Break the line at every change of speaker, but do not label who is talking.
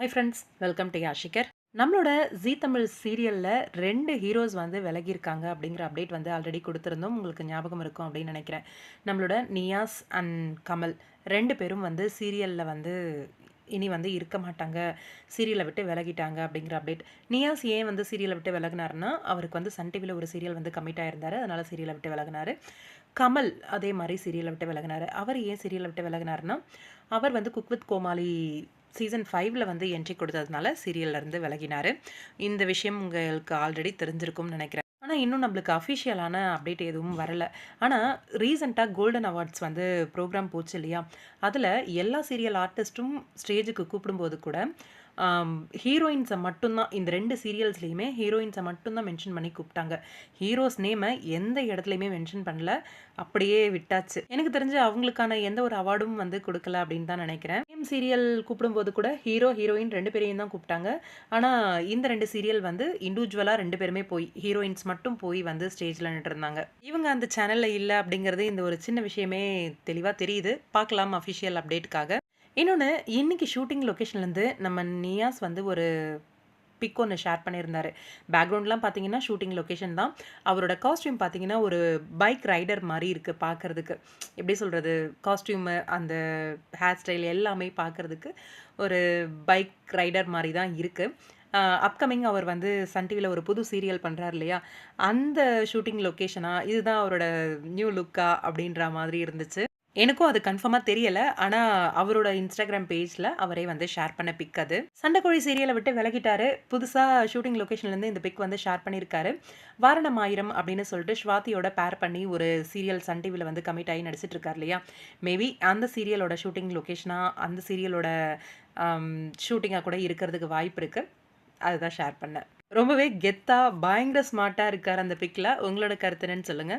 High friends, welcome to யாஷிகர். நம்மளோட Zee Tamil சீரியல்ல 2 ஹீரோஸ் வந்து விலகியிருக்காங்க அப்படிங்கிற அப்டேட் வந்து ஆல்ரெடி குடுத்திருந்தோம். உங்களுக்கு ஞாபகம் இருக்கும் அப்படின்னு நெனைக்கிறேன். நம்மளோட நியாஸ் அண்ட் கமல் 2 பேரும் வந்து சீரியல்ல வந்து இனி வந்து இருக்க மாட்டாங்க. சீரியல விட்டு விலகிட்டாங்க அப்படிங்கிற அப்டேட். நியாஸ் ஏன் வந்து சீரியல விட்டு விலகுனாருன்னா, அவருக்கு வந்து சன் டிவில ஒரு சீரியல் வந்து கமிட் ஆயிருந்தாரு. அதனால சீரியல விட்டு விலகுனாரு. கமல் அதே மாரி சீரியல விட்டு விலகுனாரு. அவர் ஏன் சீரியல விட்டு விலகுனாருன்னா, அவர் வந்து குக் வித் கோமாளி சீசன் 5ல வந்து என்ட்ரி கொடுத்ததுனால சீரியல்ல இருந்து விலகினாரு. இந்த விஷயம் உங்களுக்கு ஆல்ரெடி தெரிஞ்சிருக்கும்னு நெனைக்கிறேன். ஆனா, இன்னும் நம்மளுக்கு அஃபிஷியலான அப்டேட் எதுவும் வரல. ஆனா, ரீசென்ட்டா கோல்டன் அவார்ட்ஸ் வந்து ப்ரோகிராம் போச்சு இல்லையா? அதுல எல்லா சீரியல் ஆர்டிஸ்ட்டும் ஸ்டேஜுக்கு கூப்பிடும்போது கூட, ஆம் ஹீரோயின்ஸ மட்டும் தான் இந்த 2 சீரியல்ஸ்லயுமே ஹீரோயின்ஸ மட்டும் தான் மென்ஷன் பண்ணி கூப்ட்டாங்க. ஹீரோஸ் நேம எந்த இடத்துலயுமே மென்ஷன் பண்ணல. அப்படியே விட்டாச்சு. எனக்கு தெரிஞ்சு அவங்களுக்கான எந்த ஒரு அவார்டும் வந்து குடுக்கல அப்படின்னு தான் நெனைக்கிறேன். சேம் சீரியல் கூப்பிடும்போது கூட ஹீரோ, ஹீரோயின் 2 பேரையும் தான் கூப்ட்டாங்க. ஆனா, இந்த 2 சீரியல் வந்து இண்டிவிஜுவலா 2 பேருமே போய் ஹீரோயின்ஸ் மட்டும் போய் வந்து ஸ்டேஜ்ல நின்னுட்டுருந்தாங்க. இவங்க அந்த சேனல்ல இல்ல அப்படிங்கிறது இந்த ஒரு சின்ன விஷயமே தெளிவா தெரியுது. பார்க்கலாம் அஃபிஷியல் அப்டேட்காக. இன்னொன்னு, இன்னைக்கு ஷூட்டிங் லொகேஷன்லேருந்து நம்ம நியாஸ் வந்து ஒரு பிக் ஒண்ணு ஷேர் பண்ணியிருந்தாரு. பேக்ரவுண்ட்லாம் பார்த்தீங்கன்னா, ஷூட்டிங் லொகேஷன் தான். அவரோட காஸ்டியூம் பார்த்தீங்கன்னா, ஒரு பைக் ரைடர் மாரி இருக்கு பார்க்கறதுக்கு. எப்படி சொல்றது? காஸ்டியூமு, அந்த ஹேர் ஸ்டைல் எல்லாமே பார்க்கறதுக்கு ஒரு பைக் ரைடர் மாரி தான் இருக்கு. அப்கமிங் அவர் வந்து சன் டிவில ஒரு புது சீரியல் பண்றாரு இல்லையா? அந்த ஷூட்டிங் லொகேஷனா, இதுதான் அவரோட நியூ லுக்கா அப்படின்ற மாதிரி இருந்துச்சு. எனக்கும் அது கன்ஃபார்மா தெரியல. ஆனா, அவரோட Instagram பேஜ்ல அவரே வந்து ஷேர் பண்ண பிக் அது. சண்டைக்கோழி சீரியல விட்டு விலகிட்டாரு. புதுசா ஷூட்டிங் லொகேஷன்லேருந்து இந்த பிக் வந்து ஷேர் பண்ணியிருக்காரு. "வாரணம் ஆயிரம்" அப்படின்னு சொல்லிட்டு ஸ்வாதியோட பேர் பண்ணி ஒரு சீரியல் சன் டிவில வந்து கமிட் ஆகி நடிச்சிட்டு இருக்காரு இல்லையா? மேபி அந்த சீரியலோட ஷூட்டிங் லொகேஷனா, அந்த சீரியலோட அம் ஷூட்டிங்கா கூட இருக்கிறதுக்கு வாய்ப்பு இருக்கு. அதுதான் ஷேர் பண்ணேன். ரொம்பவே கெத்தா, பயங்கர ஸ்மார்ட்டா இருக்காரு அந்த பிக்ல. உங்களோட கருத்து என்னன்னு சொல்லுங்க.